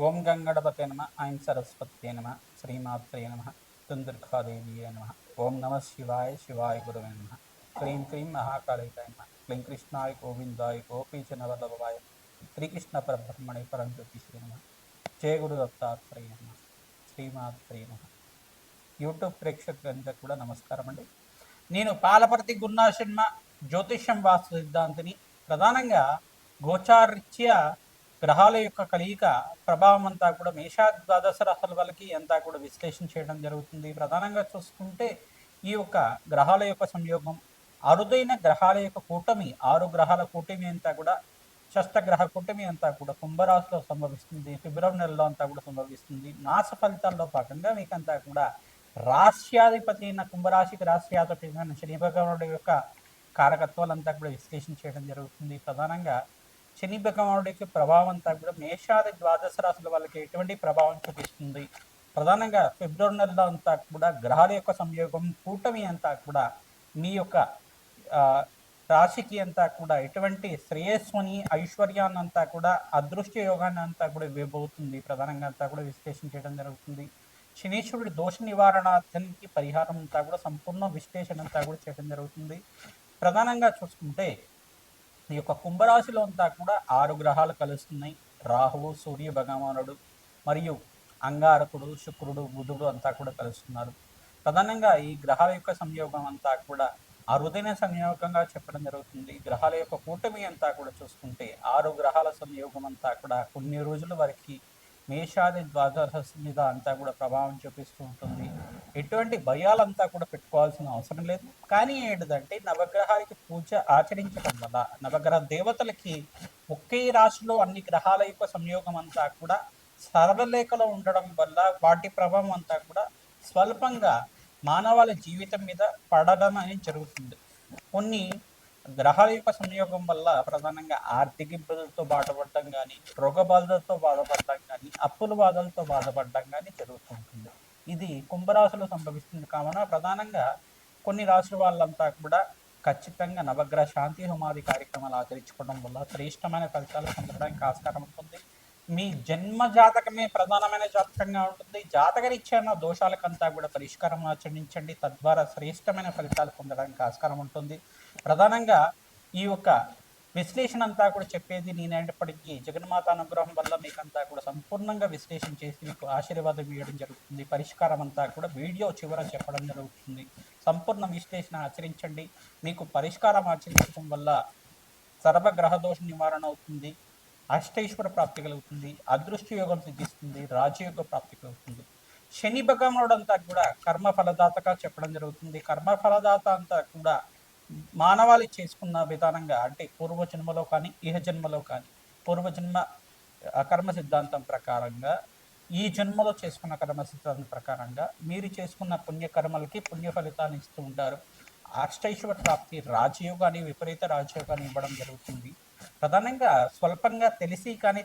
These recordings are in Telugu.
ఓం గంగణపతే నమ ఐం సరస్వత్యే నమ శ్రీమాత్రే నమ దుందుర్గాదేవీయే నమ ఓం నమ శివాయ శివాయ గురువే నమ క్లీం క్లీం మహాకాళికాయ నమ క్లీం కృష్ణాయ గోవిందాయ గోపీచనవల్లభాయ శ్రీకృష్ణ పరబ్రహ్మణే పరంజ్యోతిషే నమ జయ గురు దత్తాత్రేయ నమ శ్రీమాత్రే నమ. యూట్యూబ్ ప్రేక్షకులందరికీ కూడా నమస్కారం అండి. నేను పాలపర్తి గున్నా శర్మ జ్యోతిష్యం వాస్తు సిద్ధాంతిని. ప్రధానంగా గోచారీత్యా గ్రహాల యొక్క కలియిక ప్రభావం అంతా కూడా మేషా ద్వాదశ రాశుల వాళ్ళకి అంతా కూడా విశ్లేషణ చేయడం జరుగుతుంది. ప్రధానంగా చూసుకుంటే ఈ యొక్క గ్రహాల యొక్క సంయోగం, అరుదైన గ్రహాల యొక్క కూటమి, 6 గ్రహాల కూటమి అంతా కూడా షష్టగ్రహ కూటమి అంతా కూడా కుంభరాశిలో సంభవిస్తుంది. ఫిబ్రవరి నెలలో అంతా కూడా సంభవిస్తుంది. మాస ఫలితాల్లో భాగంగా మీకంతా కూడా రాశ్యాధిపతి అయిన కుంభరాశికి రాశ్యాధిపతి అయిన శని భగవానుడి యొక్క కారకత్వాలంతా కూడా విశ్లేషణ చేయడం జరుగుతుంది. ప్రధానంగా శని భగవానుడి యొక్క ప్రభావం అంతా కూడా మేషాది ద్వాదశ రాశుల వాళ్ళకి ఎటువంటి ప్రభావం చూపిస్తుంది. ప్రధానంగా ఫిబ్రవరి నెలలో అంతా కూడా గ్రహాల యొక్క సంయోగం కూటమి అంతా కూడా మీ యొక్క రాశికి అంతా కూడా ఎటువంటి శ్రేయస్సుని ఐశ్వర్యాన్ని అంతా కూడా అదృష్ట యోగాన్ని అంతా కూడా ఇవ్వబోతుంది. ప్రధానంగా అంతా కూడా విశ్లేషణ చేయడం జరుగుతుంది. శనీశ్వరుడి దోష నివారణార్థానికి పరిహారం అంతా కూడా సంపూర్ణ విశ్లేషణ అంతా కూడా చేయడం జరుగుతుంది. ప్రధానంగా చూసుకుంటే ఈ యొక్క కుంభరాశిలో అంతా కూడా 6 గ్రహాలు కలుస్తున్నాయి. రాహువు, సూర్య భగవానుడు మరియు అంగారకుడు, శుక్రుడు, బుధుడు అంతా కూడా కలుస్తున్నారు. ప్రధానంగా ఈ గ్రహాల యొక్క సంయోగం అంతా కూడా అరుదైన సంయోగంగా చెప్పడం జరుగుతుంది. గ్రహాల యొక్క కూటమి అంతా కూడా చూసుకుంటే 6 గ్రహాల సంయోగం అంతా కూడా కొన్ని రోజుల వరకు మేషాది ద్వాదశ మీద అంతా కూడా ప్రభావం చూపిస్తూ ఉంటుంది. ఎటువంటి భయాలంతా కూడా పెట్టుకోవాల్సిన అవసరం లేదు. కానీ ఏంటిదంటే నవగ్రహాలకి పూజ ఆచరించడం వల్ల నవగ్రహ దేవతలకి ఒకే రాశిలో అన్ని గ్రహాల యొక్క సంయోగం అంతా కూడా సరళరేఖలో ఉండడం వల్ల వాటి ప్రభావం అంతా కూడా స్వల్పంగా మానవాళి జీవితం మీద పడడం అనేది జరుగుతుంది. కొన్ని గ్రహాల యొక్క సంయోగం వల్ల ప్రధానంగా ఆర్థిక ఇబ్బందులతో బాధపడటం కానీ, రోగ బాధలతో బాధపడటం కానీ, అప్పుల బాధలతో బాధపడటం కానీ జరుగుతుంటుంది. ఇది కుంభరాశిలో సంభవిస్తుంది. కావున ప్రధానంగా కొన్ని రాశుల వాళ్ళంతా కూడా ఖచ్చితంగా నవగ్రహ శాంతి హోమాది కార్యక్రమాలు ఆచరించుకోవడం వల్ల శ్రేష్టమైన ఫలితాలు పొందడానికి ఆస్కారం ఉంటుంది. మీ జన్మ జాతకమే ప్రధానమైన జాతకంగా ఉంటుంది. జాతకరీత్యా దోషాలకంతా కూడా పరిష్కారం ఆచరించండి. తద్వారా శ్రేష్టమైన ఫలితాలు పొందడానికి ఆస్కారం ఉంటుంది. ప్రధానంగా ఈ యొక్క విశ్లేషణ అంతా కూడా చెప్పేది నేనైనప్పటికీ జగన్మాత అనుగ్రహం వల్ల మీకంతా కూడా సంపూర్ణంగా విశ్లేషణ చేసి మీకు ఆశీర్వాదం ఇవ్వడం జరుగుతుంది. పరిష్కారం అంతా కూడా వీడియో చివర చెప్పడం జరుగుతుంది. సంపూర్ణ విశ్లేషణ ఆచరించండి. మీకు పరిష్కారం ఆచరించడం వల్ల సర్వగ్రహ దోష నివారణ అవుతుంది. అష్టైశ్వర ప్రాప్తి కలుగుతుంది. అదృష్ట యోగం సిద్ధిస్తుంది. రాజయోగ ప్రాప్తి కలుగుతుంది. శని భగవానుడు అంతా కూడా కర్మ ఫలదాతగా చెప్పడం జరుగుతుంది. కర్మ ఫలదాత అంతా కూడా మానవాళి చేసుకున్న విధానంగా అంటే పూర్వజన్మలో కానీ ఇహ జన్మలో కానీ పూర్వజన్మ కర్మ సిద్ధాంతం ప్రకారంగా ఈ జన్మలో చేసుకున్న కర్మ సిద్ధాంతం ప్రకారంగా మీరు చేసుకున్న పుణ్యకర్మలకి పుణ్య ఫలితాన్ని ఇస్తూ ఉంటారు. అష్టైశ్వర ప్రాప్తి రాజయోగాన్ని విపరీత రాజయోగాన్ని ఇవ్వడం జరుగుతుంది. ప్రధానంగా స్వల్పంగా తెలిసి కానీ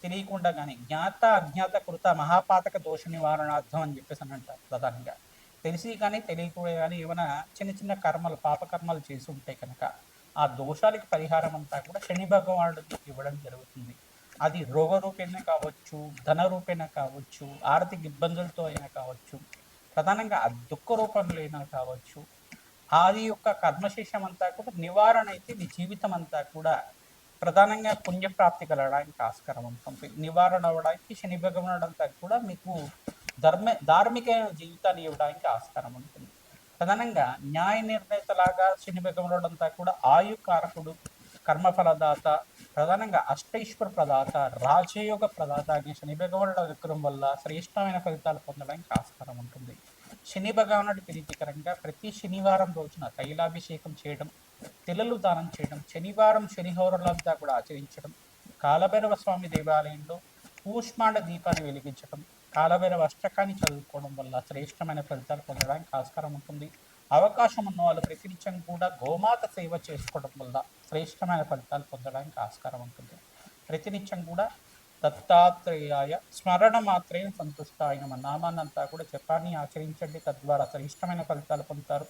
తెలియకుండా కానీ జ్ఞాత అజ్ఞాత కృత మహాపాతక దోష నివారణార్థం అని చెప్పేసి అని అంటారు. ప్రధానంగా తెలిసి కానీ తెలియకుండా కానీ ఏమైనా చిన్న చిన్న కర్మలు పాపకర్మలు చేసి ఉంటే కనుక ఆ దోషాలకి పరిహారం అంతా కూడా శని భగవానుడికి ఇవ్వడం జరుగుతుంది. అది రోగ రూపేణ కావచ్చు, ధన రూపేణ కావచ్చు, ఆర్థిక ఇబ్బందులతో అయినా కావచ్చు, ప్రధానంగా దుఃఖ రూపంలో అయినా కావచ్చు. అది యొక్క కర్మశేషం అంతా కూడా నివారణ అయితే మీ జీవితం అంతా కూడా ప్రధానంగా పుణ్యప్రాప్తి కలగడానికి ఆస్కారం ఉంటుంది. నివారణ అవ్వడానికి శని భగవానుడు అంతా కూడా మీకు ధార్మిక జీవితాన్ని ఇవ్వడానికి ఆస్కారం ఉంటుంది. ప్రధానంగా న్యాయ నిర్ణేతలాగా శని భగవానుడు అంతా కూడా ఆయుకారకుడు, కర్మఫలదాత, ప్రధానంగా అష్టైశ్వర ప్రదాత, రాజయోగ ప్రదాత అనే శని భగవానుడు అనుగ్రహం వల్ల శ్రేష్టమైన ఫలితాలు పొందడానికి ఆస్కారం ఉంటుంది. శని భగవానుడి ప్రీతికరంగా ప్రతి శనివారం రోజున తైలాభిషేకం చేయడం, తిలలు దానం చేయడం, శనివారం శనిహోరలంతా కూడా ఆచరించడం, కాలభైరవ స్వామి దేవాలయంలో కూష్మాండ దీపాన్ని వెలిగించడం, కాలభైరవ అష్టకాన్ని చదువుకోవడం వల్ల శ్రేష్టమైన ఫలితాలు పొందడానికి ఆస్కారం ఉంటుంది. అవకాశం ఉన్న వాళ్ళు ప్రతినిత్యం కూడా గోమాత సేవ చేసుకోవడం వల్ల శ్రేష్టమైన ఫలితాలు పొందడానికి ఆస్కారం ఉంటుంది. ప్రతినిత్యం కూడా దత్తాత్రేయాయ స్మరణ మాత్రే సంతుష్టాయ నమ నామాన్నంతా కూడా జపాన్ని ఆచరించండి. తద్వారా శ్రేష్టమైన ఫలితాలు పొందుతారు.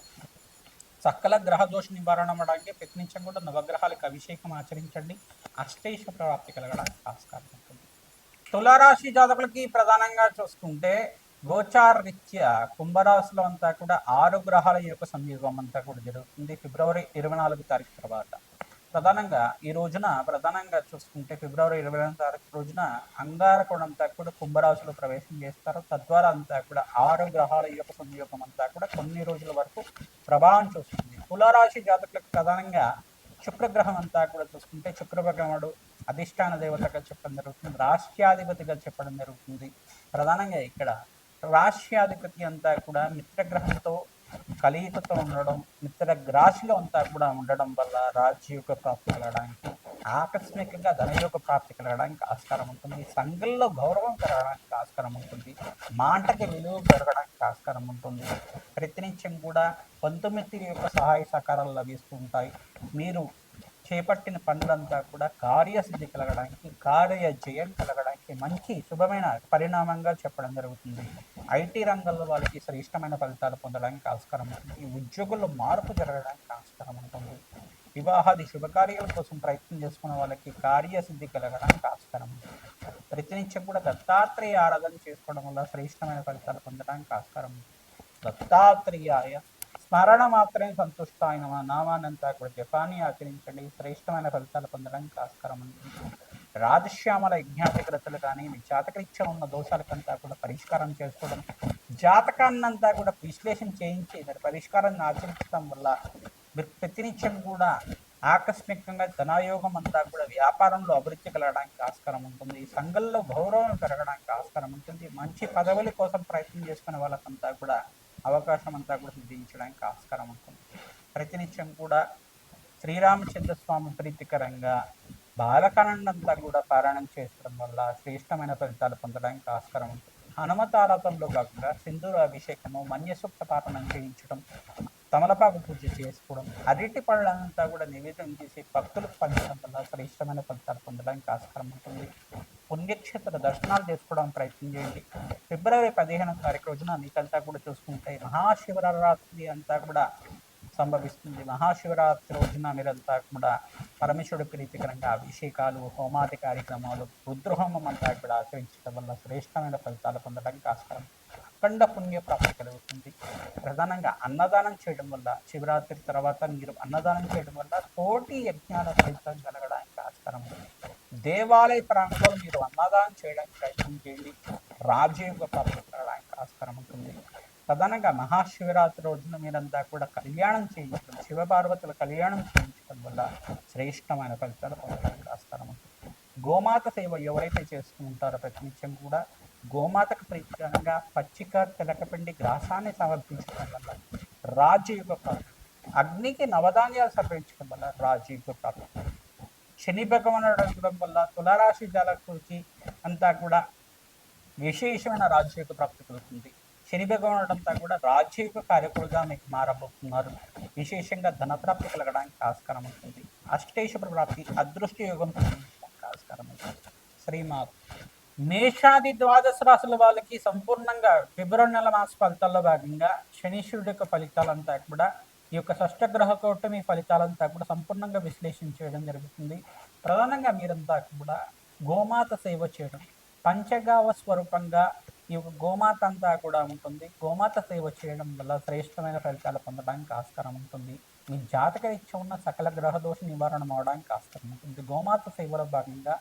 సకల గ్రహ దోష నివారణ అవ్వడానికి ప్రయత్నించడం కూడా నవగ్రహాలకు అభిషేకం ఆచరించండి. అష్టైశ్వర ప్రాప్తి కలగడానికి ఆస్కారం ఉంటుంది. తులారాశి జాతకులకి ప్రధానంగా చూసుకుంటే గోచార రీత్యా కుంభరాశిలో అంతా కూడా 6 గ్రహాల యొక్క సంయోగం అంతా కూడా జరుగుతుంది ఫిబ్రవరి 24 తారీఖు తర్వాత. ప్రధానంగా ఈ రోజున ప్రధానంగా చూసుకుంటే ఫిబ్రవరి 22 తారీఖు రోజున అంగారకుడు అంతా కూడా కుంభరాశిలో ప్రవేశం చేస్తారు. తద్వారా అంతా కూడా 6 గ్రహాల యొక్క సంయోగం అంతా కూడా కొన్ని రోజుల వరకు ప్రభావం చూస్తుంది. తులారాశి జాతకులకు ప్రధానంగా శుక్రగ్రహం అంతా కూడా చూసుకుంటే శుక్రగ్రహముడు అధిష్టాన దేవతగా చెప్పడం జరుగుతుంది, రాష్ట్రాధిపతిగా చెప్పడం జరుగుతుంది. ప్రధానంగా ఇక్కడ రాష్ట్రాధిపతి అంతా కూడా మిత్రగ్రహంతో కలియుగతో ఉండడం, మిత్ర రాశిలో అంతా కూడా ఉండడం వల్ల రాజ్యయోగ ప్రాప్తి కలగడానికి, ఆకస్మికంగా ధనయోగ ప్రాప్తి కలగడానికి ఆస్కారం ఉంటుంది. సంఘంలో గౌరవం పెరగడానికి ఆస్కారం ఉంటుంది, మాటకి విలువ పెరగడానికి ఆస్కారం ఉంటుంది. ప్రతినిత్యం కూడా 19 యొక్క సహాయ సహకారాలు లభిస్తూ ఉంటాయి. మీరు చేపట్టిన పనులంతా కూడా కార్యసిద్ధి కలగడానికి, కార్య జయం కలగడానికి మంచి శుభమైన పరిణామంగా చెప్పడం జరుగుతుంది. ఐటీ రంగంలో వాళ్ళకి శ్రేష్టమైన ఫలితాలు పొందడానికి ఆస్కారం ఉంటుంది. ఉద్యోగుల్లో మార్పు జరగడానికి ఆస్కారం ఉంటుంది. వివాహాది శుభకార్యాల కోసం ప్రయత్నం చేసుకున్న వాళ్ళకి కార్యసిద్ధి కలగడానికి ఆస్కారం ఉంటుంది. ప్రతినిత్యం కూడా దత్తాత్రేయ ఆరాధన చేసుకోవడం వల్ల శ్రేష్టమైన ఫలితాలు పొందడానికి ఆస్కారం ఉంటుంది. దత్తాత్రేయాయ స్మరణ మాత్రమే సంతుష్టాయన నామానంతా కూడా జపాన్ని ఆచరించండి, శ్రేష్టమైన ఫలితాలు పొందడానికి ఆస్కారం ఉంటుంది. రాజశ్యామల యజ్ఞాధికృతులు కానీ మీ జాతకరీత్యా ఉన్న దోషాలకంతా కూడా పరిష్కారం చేసుకోవడం, జాతకాన్నంతా కూడా విశ్లేషణ చేయించి దాని పరిష్కారాన్ని ఆచరించడం వల్ల మీరు ప్రతినిత్యం కూడా ఆకస్మికంగా ధనాయోగం అంతా కూడా వ్యాపారంలో అభివృద్ధి కలగడానికి ఆస్కారం ఉంటుంది. సంఘంలో గౌరవం పెరగడానికి ఆస్కారం ఉంటుంది. మంచి పదవుల కోసం ప్రయత్నం చేసుకునే వాళ్ళకంతా కూడా అవకాశం అంతా కూడా సిద్ధించడానికి ఆస్కారం ఉంటుంది. ప్రతినిత్యం కూడా శ్రీరామచంద్ర స్వామి ప్రీతికరంగా బాలకాండంతా కూడా పారాయణం చేసుకోవడం వల్ల శ్రేష్టమైన ఫలితాలు పొందడానికి ఆస్కారం ఉంటుంది. హనుమతారాధనలో కాకుండా సింధూర అభిషేకము, మన్యసూక్త పాఠనం చేయించడం, తమలపాకు పూజ చేసుకోవడం, అరటి పళ్ళంతా కూడా నివేదన చేసి భక్తులకు పంచడం వల్ల శ్రేష్టమైన ఫలితాలు పొందడానికి ఆస్కారం ఉంటుంది. పుణ్యక్షేత్ర దర్శనాలు చేసుకోవడానికి ప్రయత్నం చేయండి. ఫిబ్రవరి 15వ తారీఖు రోజున మీకంతా కూడా చూసుకుంటే మహాశివరాత్రి అంతా కూడా సంభవిస్తుంది. మహాశివరాత్రి రోజున మీరంతా కూడా పరమేశ్వరుడు ప్రీతికరంగా అభిషేకాలు, హోమాది కార్యక్రమాలు, రుద్రహోమం అంతా కూడా ఆచరించడం వల్ల శ్రేష్టమైన ఫలితాలు పొందడానికి ఆస్కారం, అఖండ పుణ్య ప్రాప్తి కలుగుతుంది. ప్రధానంగా అన్నదానం చేయడం వల్ల, శివరాత్రి తర్వాత మీరు అన్నదానం చేయడం వల్ల కోటి యజ్ఞాల ఫలితం కలగడానికి ఆస్కారం ఉంది. దేవాలయ ప్రాంతంలో మీరు అన్నదానం చేయడానికి ప్రయత్నం చేయండి, రాజయోగ ప్రాప్తి కలగడానికి ఆస్కారం ఉంటుంది. ప్రధానంగా మహాశివరాత్రి రోజున మీరంతా కూడా కళ్యాణం చేయించడం, శివపార్వతుల కళ్యాణం చేయించడం వల్ల శ్రేష్టమైన ఫలితాలు పొందడానికి ఆస్కారం ఉంటుంది. గోమాత సేవ ఎవరైతే చేస్తూ ఉంటారో ప్రతినిత్యం కూడా గోమాతకు ప్రీతికరంగా పచ్చిక, తెలకపిండి, గ్రాసాన్ని సమర్పించడం వల్ల రాజయోగ ప్రాప్తి, అగ్నికి నవధాన్యాలు సమర్పించడం వల్ల రాజయోగ ప్రాప్తి, శని భగవానుడు అడగడం వల్ల తులారాశి జాతకులకి అంతా కూడా విశేషమైన రాజయోగ ప్రాప్తి కలుగుతుంది. శని భగవానుడు అంతా కూడా రాజయోగ కార్యకులుగా మీకు మారబోతున్నారు. విశేషంగా ధనప్రాప్తి కలగడానికి ఆస్కారం ఉంటుంది. అష్టేశ్వర ప్రాప్తి, అదృష్ట యోగం కలగడానికి ఆస్కారం ఉంటుంది. శ్రీమాత్ మేషాది ద్వాదశ రాశుల వాళ్ళకి సంపూర్ణంగా ఫిబ్రవరి నెల మాస ఫలితాల్లో భాగంగా శనీశ్వరుడి యొక్క ఫలితాలంతా కూడా ఈ యొక్క షష్టగ్రహ కూటమి ఫలితాలంతా కూడా సంపూర్ణంగా విశ్లేషణ చేయడం జరుగుతుంది. ప్రధానంగా మీరంతా కూడా గోమాత సేవ చేయడం, పంచగావ స్వరూపంగా ఈ యొక్క గోమాత అంతా కూడా ఉంటుంది. గోమాత సేవ చేయడం వల్ల శ్రేష్టమైన ఫలితాలు పొందడానికి ఆస్కారం ఉంటుంది. మీ జాతక రీత్యా ఉన్న సకల గ్రహదోష నివారణ అవడానికి ఆస్కారం ఉంటుంది. గోమాత సేవలో భాగంగా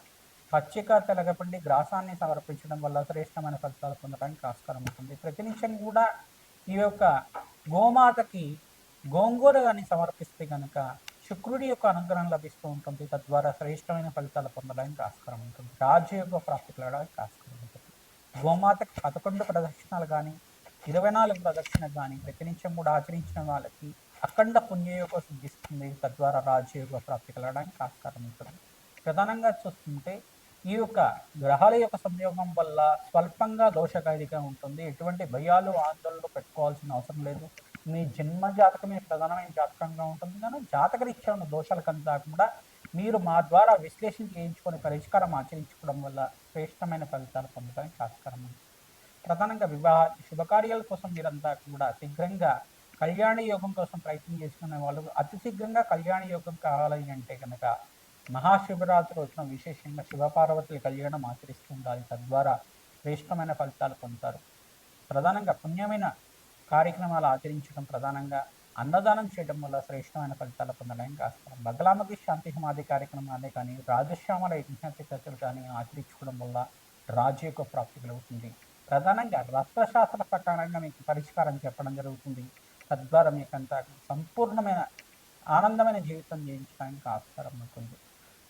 పచ్చిక, తెలగపిండి, గ్రాసాన్ని సమర్పించడం వల్ల శ్రేష్టమైన ఫలితాలు పొందడానికి ఆస్కారం ఉంటుంది. ప్రతినిత్యం కూడా ఈ యొక్క గోమాతకి గోంగూర కానీ సమర్పిస్తే కనుక శుక్రుడి యొక్క అనుగ్రహం లభిస్తూ ఉంటుంది. తద్వారా శ్రేష్టమైన ఫలితాలు పొందడానికి ఆస్కారం ఉంటుంది. రాజయోగ ప్రాప్తి కలగడానికి ఆస్కారం ఉంటుంది. గోమాతకు 11 ప్రదక్షిణాలు కానీ 24 ప్రదక్షిణలు కానీ ప్రతినిత్యం కూడా ఆచరించిన వాళ్ళకి అఖండ పుణ్యయోగం సిద్ధిస్తుంది. తద్వారా రాజయోగ ప్రాప్తి కలగడానికి ఆస్కారం ఉంటుంది. ప్రధానంగా చూస్తుంటే ఈ యొక్క గ్రహాల యొక్క సంయోగం వల్ల స్వల్పంగా దోషకారిగా ఉంటుంది. ఎటువంటి భయాలు, ఆందోళనలు పెట్టుకోవాల్సిన అవసరం లేదు. మీ జన్మ జాతకమే ప్రధానమైన జాతకంగా ఉంటుంది. కానీ జాతకరీత్యా ఉన్న దోషాలకంతా కూడా మీరు మా ద్వారా విశ్లేషణ చేయించుకొని పరిష్కారం ఆచరించుకోవడం వల్ల శ్రేష్టమైన ఫలితాలు పొందడానికి ఆస్కారం ఉంది. ప్రధానంగా వివాహ శుభకార్యాల కోసం మీరంతా కూడా శీఘ్రంగా కళ్యాణ యోగం కోసం ప్రయత్నం చేసుకునే వాళ్ళు అతి శీఘ్రంగా కళ్యాణ యోగం కావాలి అంటే కనుక మహాశివరాత్రి రోజున విశేషంగా శివపార్వతుల కళ్యాణం ఆచరిస్తూ ఉండాలి. తద్వారా శ్రేష్టమైన ఫలితాలు పొందుతారు. ప్రధానంగా పుణ్యమైన కార్యక్రమాలు ఆచరించడం, ప్రధానంగా అన్నదానం చేయడం వల్ల శ్రేష్టమైన ఫలితాలు పొందడానికి ఆస్కారం. బగలాముఖి శాంతి సమాధి కార్యక్రమాలే కానీ, రాజశ్యామల యజ్ఞాతిథతులు కానీ ఆచరించుకోవడం వల్ల రాజయోగ ప్రాప్తి కలుగుతుంది. ప్రధానంగా రత్నశాస్త్ర ప్రకారంగా మీకు పరిష్కారం చెప్పడం జరుగుతుంది. తద్వారా మీకంతా సంపూర్ణమైన ఆనందమైన జీవితం జీవించడానికి ఆస్కారం ఉంటుంది.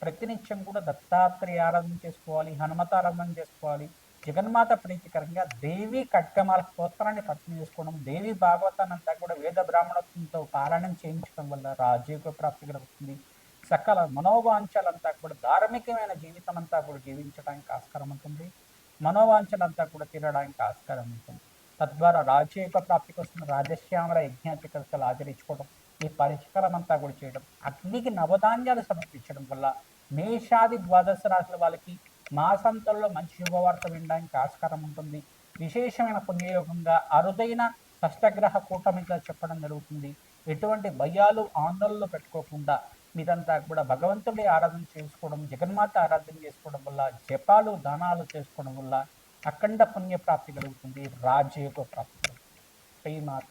ప్రతినిత్యం కూడా దత్తాత్రేయ ఆరాధన చేసుకోవాలి, హనుమత ఆరాధన చేసుకోవాలి. జగన్మాత ప్రీతికరంగా దేవి ఖడ్గమాల స్తోత్రాన్ని పఠనం చేసుకోవడం, దేవి భాగవతాన్ని అంతా కూడా వేద బ్రాహ్మణత్వంతో పారాయణం చేయించడం వల్ల రాజయోగ ప్రాప్తి కలుగుతుంది. సకల మనోవాంఛలంతా కూడా ధార్మికమైన జీవితం అంతా కూడా జీవించడానికి ఆస్కారం ఉంటుంది. మనోవాంఛలంతా కూడా తీరడానికి ఆస్కారం ఉంటుంది. తద్వారా రాజయోగ ప్రాప్తి కోసం రాజశ్యామల యజ్ఞాతికర్తలు ఆచరించుకోవడం, ఈ పరిష్కారం అంతా కూడా చేయడం, అగ్నికి నవధాన్యాలు సమర్పించడం వల్ల మేషాది ద్వాదశ రాశుల వాళ్ళకి మాసాంతంలో మంచి శుభవార్త వినడానికి ఆస్కారం ఉంటుంది. విశేషమైన పుణ్యయోగంగా అరుదైన షష్టగ్రహ కూటమిగా చెప్పడం జరుగుతుంది. ఎటువంటి భయాలు ఆందోళనలు పెట్టుకోకుండా మీరంతా కూడా భగవంతుడి ఆరాధన చేసుకోవడం, జగన్మాత ఆరాధన చేసుకోవడం వల్ల, జపాలు దానాలు చేసుకోవడం వల్ల అఖండ పుణ్య ప్రాప్తి కలుగుతుంది, రాజయోగ ప్రాప్తి కలుగుతుంది. శ్రీమాత